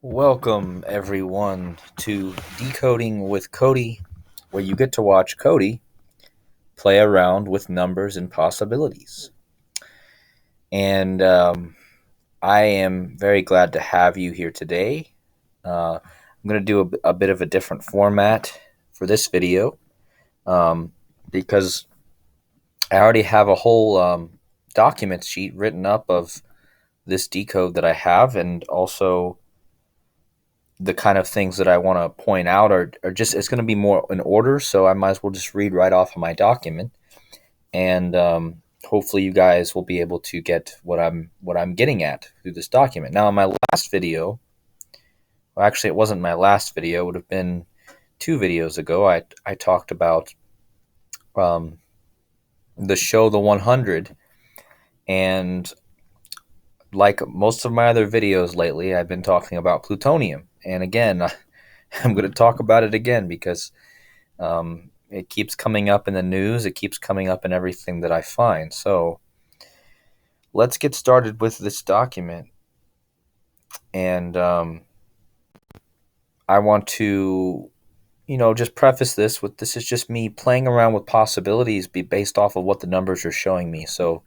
Welcome, everyone, to Decoding with Cody, where you get to watch Cody play around with numbers and possibilities. And I am very glad to have you here today. I'm going to do a bit of a different format for this video because I already have a whole document sheet written up of this decode that I have, and also the kind of things that I want to point out are just, it's going to be more in order, so I might as well just read right off of my document, and hopefully you guys will be able to get what I'm getting at through this document. Now, in my last video, well, actually, it wasn't my last video; it would have been 2 videos ago. I talked about um, the show The 100, and like most of my other videos lately, I've been talking about plutonium, and again, I'm going to talk about it again because it keeps coming up in the news. It keeps coming up in everything that I find. So let's get started with this document. And I want to, just preface this with, this is just me playing around with possibilities based off of what the numbers are showing me. So,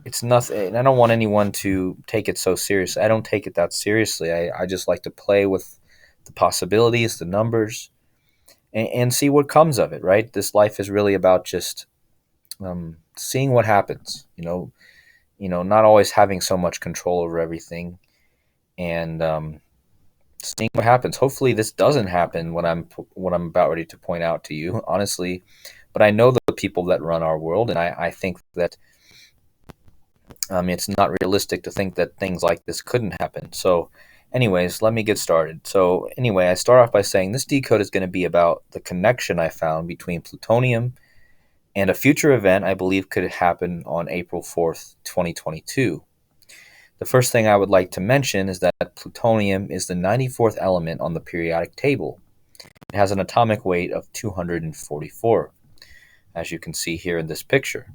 it's nothing. And I don't want anyone to take it so seriously. I don't take it that seriously. I just like to play with the possibilities, the numbers, and see what comes of it, right? This life is really about just seeing what happens. Not always having so much control over everything, and seeing what happens. Hopefully, this doesn't happen what I'm about ready to point out to you, honestly. But I know the people that run our world, and I think that it's not realistic to think that things like this couldn't happen. So, anyways, let me get started. So, anyway, I start off by saying this decode is going to be about the connection I found between plutonium and a future event I believe could happen on April 4th, 2022. The first thing I would like to mention is that plutonium is the 94th element on the periodic table. It has an atomic weight of 244, as you can see here in this picture.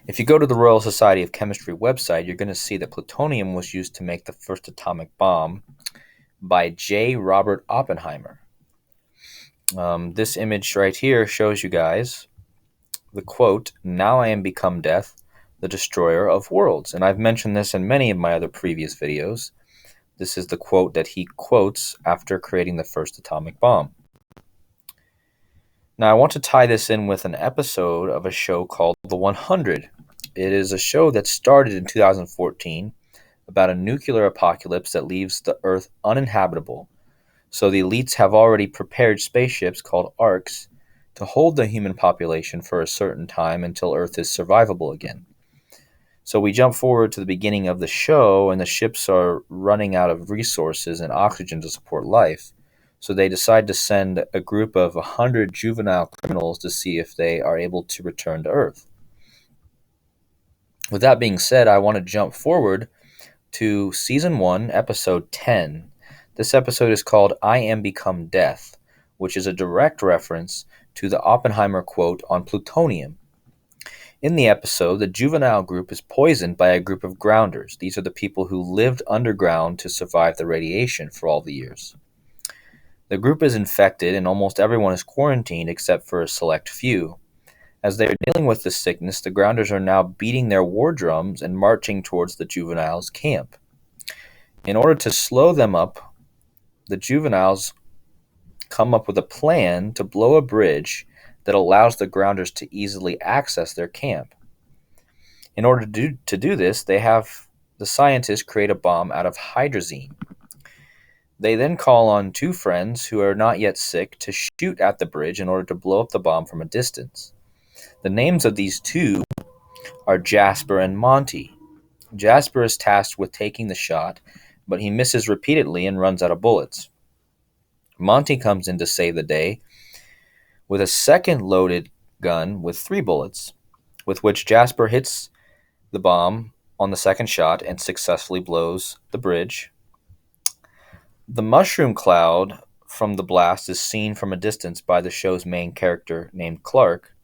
If you go to the Royal Society of Chemistry website, you're going to see that plutonium was used to make the first atomic bomb by J. Robert Oppenheimer. This image right here shows you guys the quote, "Now I am become death, the destroyer of worlds." And I've mentioned this in many of my other previous videos. This is the quote that he quotes after creating the first atomic bomb. Now, I want to tie this in with an episode of a show called The 100. It is a show that started in 2014 about a nuclear apocalypse that leaves the Earth uninhabitable. So the elites have already prepared spaceships called arcs to hold the human population for a certain time until Earth is survivable again. So we jump forward to the beginning of the show, and the ships are running out of resources and oxygen to support life. So they decide to send a group of 100 juvenile criminals to see if they are able to return to Earth. With that being said, I want to jump forward to Season 1, Episode 10. This episode is called "I Am Become Death," which is a direct reference to the Oppenheimer quote on plutonium. In the episode, the juvenile group is poisoned by a group of grounders. These are the people who lived underground to survive the radiation for all the years. The group is infected, and almost everyone is quarantined except for a select few. As they are dealing with the sickness, the grounders are now beating their war drums and marching towards the juveniles' camp. In order to slow them up, the juveniles come up with a plan to blow a bridge that allows the grounders to easily access their camp. In order to do this, they have the scientists create a bomb out of hydrazine. They then call on 2 friends who are not yet sick to shoot at the bridge in order to blow up the bomb from a distance. The names of these 2 are Jasper and Monty. Jasper is tasked with taking the shot, but he misses repeatedly and runs out of bullets. Monty comes in to save the day with a second loaded gun with 3 bullets, with which Jasper hits the bomb on the second shot and successfully blows the bridge. The mushroom cloud from the blast is seen from a distance by the show's main character named Clark.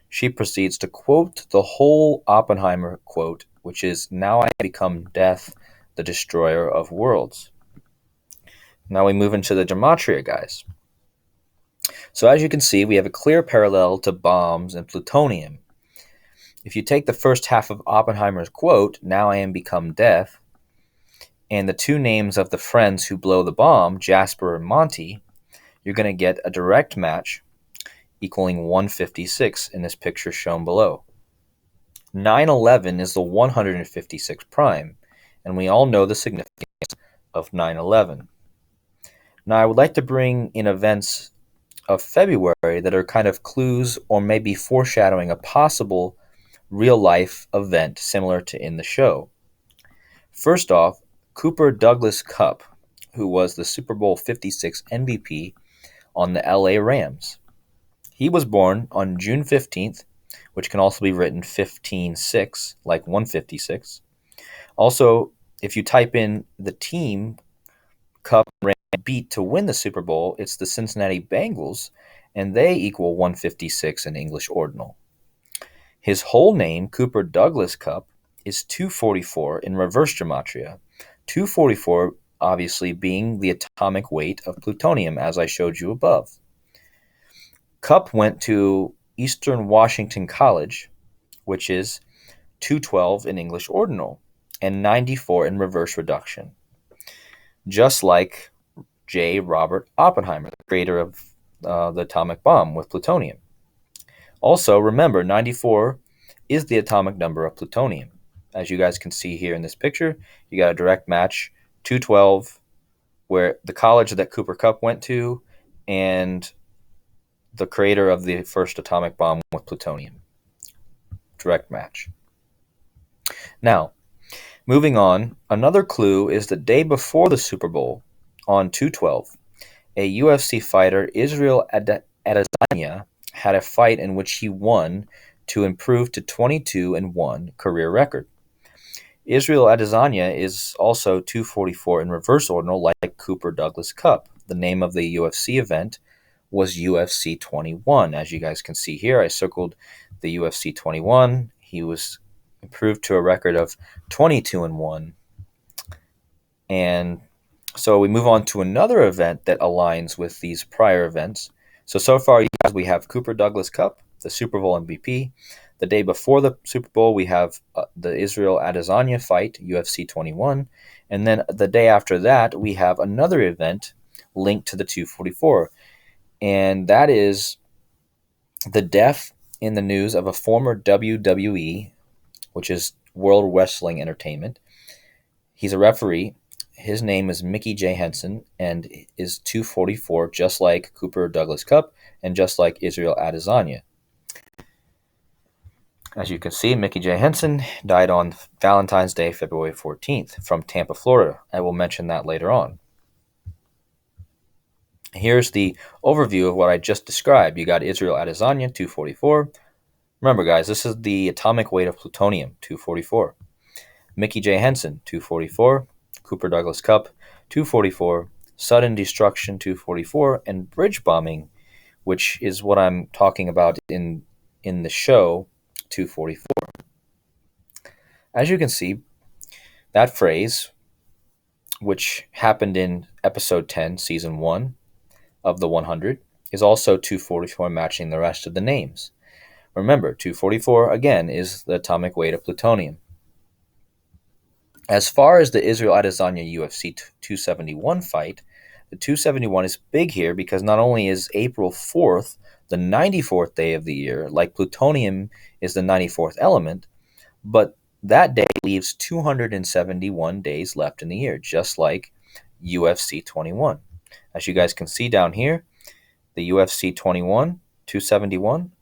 She proceeds to quote the whole Oppenheimer quote, which is, "Now I become death, the destroyer of worlds. Now we move into the Gematria, guys. So as you can see, we have a clear parallel to bombs and plutonium. If you take the first half of Oppenheimer's quote, "Now I am become death," and the two names of the friends who blow the bomb, Jasper and Monty, you're going to get a direct match equaling 156 in this picture shown below. 9/11 is the 156th prime, and we all know the significance of 9/11. Now, I would like to bring in events of February that are kind of clues or maybe foreshadowing a possible real-life event similar to in the show. First off, Cooper Douglas Cup, who was the Super Bowl 56 MVP on the LA Rams. He was born on June 15th, which can also be written 15/6, like 156. Also, if you type in the team Cup Ram beat to win the Super Bowl, it's the Cincinnati Bengals, and they equal 156 in English ordinal. His whole name, Cooper Douglas Cup, is 244 in reverse gematria. 244 obviously being the atomic weight of plutonium, as I showed you above. Cup went to Eastern Washington College, which is 212 in English ordinal, and 94 in reverse reduction. Just like J. Robert Oppenheimer, the creator of the atomic bomb with plutonium. Also, remember, 94 is the atomic number of plutonium. As you guys can see here in this picture, you got a direct match, 212, where the college that Cooper Cup went to, and the creator of the first atomic bomb with plutonium. Direct match. Now, moving on, another clue is the day before the Super Bowl, on 212, a UFC fighter, Israel Adesanya, had a fight in which he won to improve to 22-1 career record. Israel Adesanya is also 244 in reverse ordinal, like Cooper Douglas Cup. The name of the UFC event was UFC 21. As you guys can see here, I circled the UFC 21. He was improved to a record of 22-1. And so we move on to another event that aligns with these prior events. So far, you guys, we have Cooper Douglas Cup, the Super Bowl MVP. The day before the Super Bowl, we have the Israel Adesanya fight, UFC 21. And then the day after that, we have another event linked to the 244. And that is the death in the news of a former WWE, which is World Wrestling Entertainment. He's a referee. His name is Mickey J. Henson and is 244, just like Cooper Douglas Cup and just like Israel Adesanya. As you can see, Mickey J. Henson died on Valentine's Day, February 14th, from Tampa, Florida. I will mention that later on. Here's the overview of what I just described. You got Israel Adesanya, 244. Remember, guys, this is the atomic weight of plutonium, 244. Mickey J. Henson, 244. Cooper Douglas Cup, 244. Sudden destruction, 244. And bridge bombing, which is what I'm talking about in the show, 244. As you can see, that phrase, which happened in episode 10, season 1 of the 100, is also 244, matching the rest of the names. Remember, 244, again, is the atomic weight of plutonium. As far as the Israel Adesanya UFC 271 fight, the 271 is big here because not only is April 4th the 94th day of the year, like plutonium is the 94th element, but that day leaves 271 days left in the year, just like UFC 21. As you guys can see down here, the UFC 21, 271,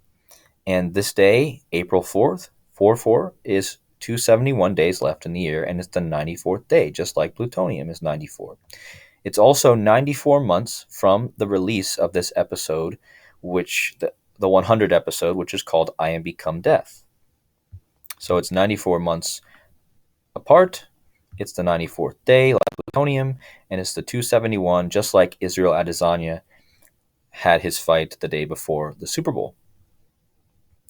and this day, April 4th, 4/4, is 271 days left in the year, and it's the 94th day, just like plutonium is 94. It's also 94 months from the release of this episode, which the 100 episode, which is called I Am Become Death. So it's 94 months apart. It's the 94th day, like plutonium, and it's the 271, just like Israel Adesanya had his fight the day before the Super Bowl.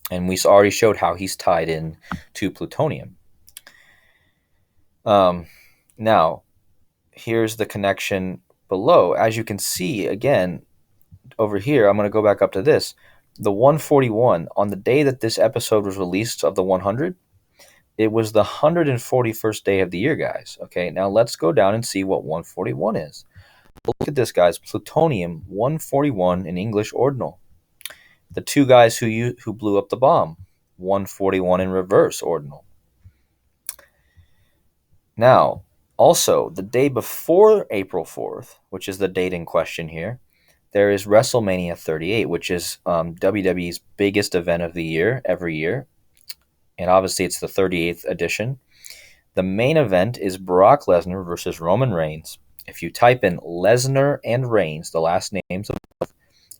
And we already showed how he's tied in to plutonium. Now Now, here's the connection below. As you can see, again, over here, I'm going to go back up to this. The 141, on the day that this episode was released of the 100, it was the 141st day of the year, guys. Okay, now let's go down and see what 141 is. Look at this, guys. Plutonium 141 in English ordinal. The two guys who blew up the bomb, 141 in reverse ordinal. Now, also, the day before April 4th, which is the date in question here, there is WrestleMania 38, which is WWE's biggest event of the year, every year. And obviously, it's the 38th edition. The main event is Brock Lesnar versus Roman Reigns. If you type in Lesnar and Reigns, the last names of both,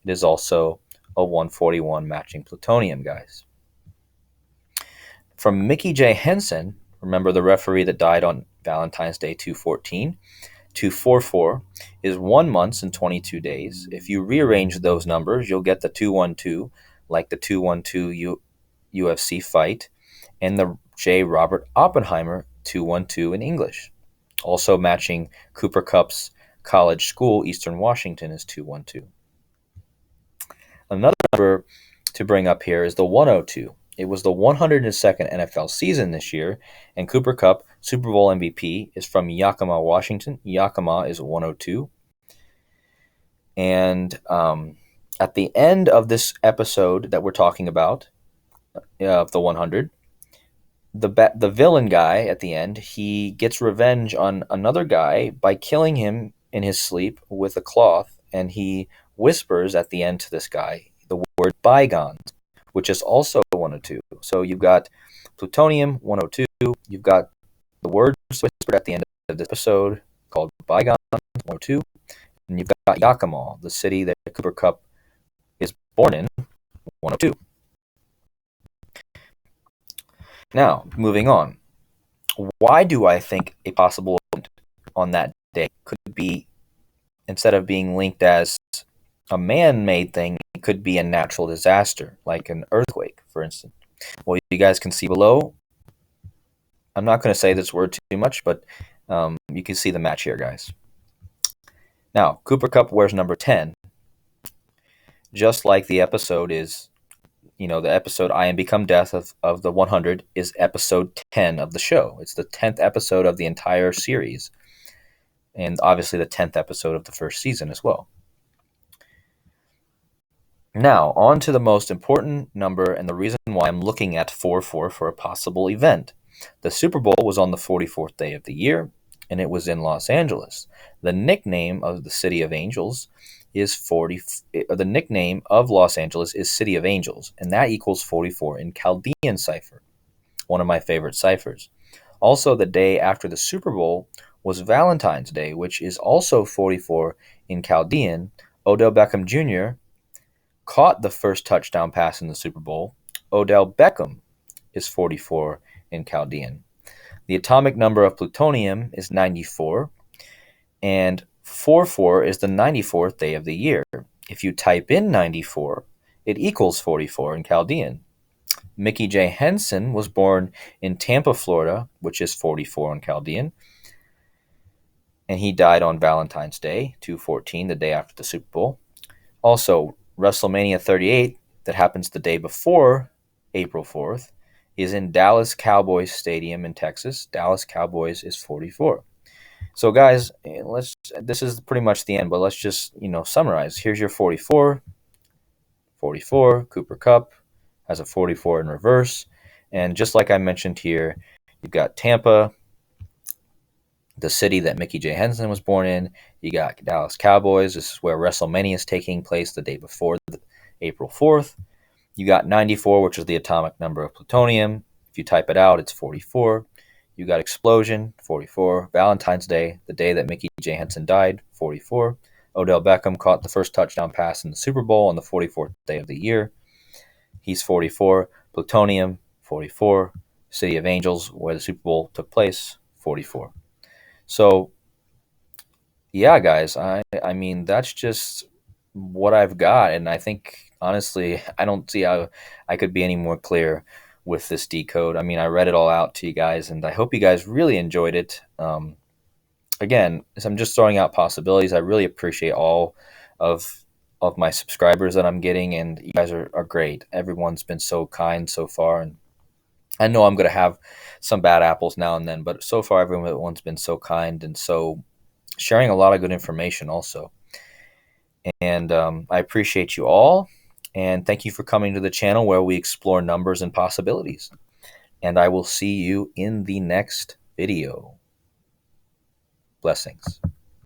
it is also a 141 matching plutonium, guys. From Mickey J. Henson, remember the referee that died on Valentine's Day 214, 244 is 1 month and 22 days. If you rearrange those numbers, you'll get the 212, like the 212 UFC fight, and the J. Robert Oppenheimer 212 in English. Also matching Cooper Kupp's college school, Eastern Washington, is 212. Another number to bring up here is the 102. It was the 102nd NFL season this year, and Cooper Kupp, Super Bowl MVP, is from Yakima, Washington. Yakima is 102. And at the end of this episode that we're talking about, of the 100, the villain guy at the end, he gets revenge on another guy by killing him in his sleep with a cloth, and he whispers at the end to this guy the word bygones, which is also 102. So you've got plutonium 102, you've got the words whispered at the end of this episode called bygones 102, and you've got Yakima, the city that Cooper Kupp is born in, 102. Now, moving on. Why do I think a possible event on that day could be, instead of being linked as a man-made thing, it could be a natural disaster, like an earthquake, for instance? Well, you guys can see below. I'm not going to say this word too much, but you can see the match here, guys. Now, Cooper Kupp wears number 10, just like the episode is, the episode I Am Become Death of the 100 is episode 10 of the show. It's the 10th episode of the entire series, and obviously the 10th episode of the first season as well. Now, on to the most important number and the reason why I'm looking at 44 for a possible event. The Super Bowl was on the 44th day of the year, and it was in Los Angeles. The nickname of the City of Angels is the nickname of Los Angeles is City of Angels, and that equals 44 in Chaldean cipher, one of my favorite ciphers. Also, the day after the Super Bowl was Valentine's Day, which is also 44 in Chaldean. Odell Beckham Jr. caught the first touchdown pass in the Super Bowl. Odell Beckham is 44 in Chaldean. The atomic number of plutonium is 94, and 44 is the 94th day of the year. If you type in 94, it equals 44 in Chaldean. Mickey J. Henson was born in Tampa, Florida, which is 44 in Chaldean, and he died on Valentine's Day, 2/14, the day after the Super Bowl. Also, WrestleMania 38, that happens the day before April 4th, is in Dallas Cowboys Stadium in Texas. Dallas Cowboys is 44. So, guys, this is pretty much the end, but let's just, summarize. Here's your 44. 44, Cooper Kupp has a 44 in reverse. And just like I mentioned here, you've got Tampa, the city that Mickey J. Henson was born in. You got Dallas Cowboys. This is where WrestleMania is taking place the day before April 4th. You got 94, which is the atomic number of plutonium. If you type it out, it's 44. You got explosion, 44. Valentine's Day, the day that Mickey J. Henson died, 44. Odell Beckham caught the first touchdown pass in the Super Bowl on the 44th day of the year. He's 44. Plutonium, 44. City of Angels, where the Super Bowl took place, 44. So, yeah, guys, I mean, that's just what I've got. And I think, honestly, I don't see how I could be any more clear with this decode. I mean, I read it all out to you guys, and I hope you guys really enjoyed it. again, as I'm just throwing out possibilities, I really appreciate all of my subscribers that I'm getting, and you guys are great. Everyone's been so kind so far, and I know I'm going to have some bad apples now and then, but so far everyone's been so kind and so sharing a lot of good information also. And I appreciate you all, and thank you for coming to the channel where we explore numbers and possibilities. And I will see you in the next video. Blessings.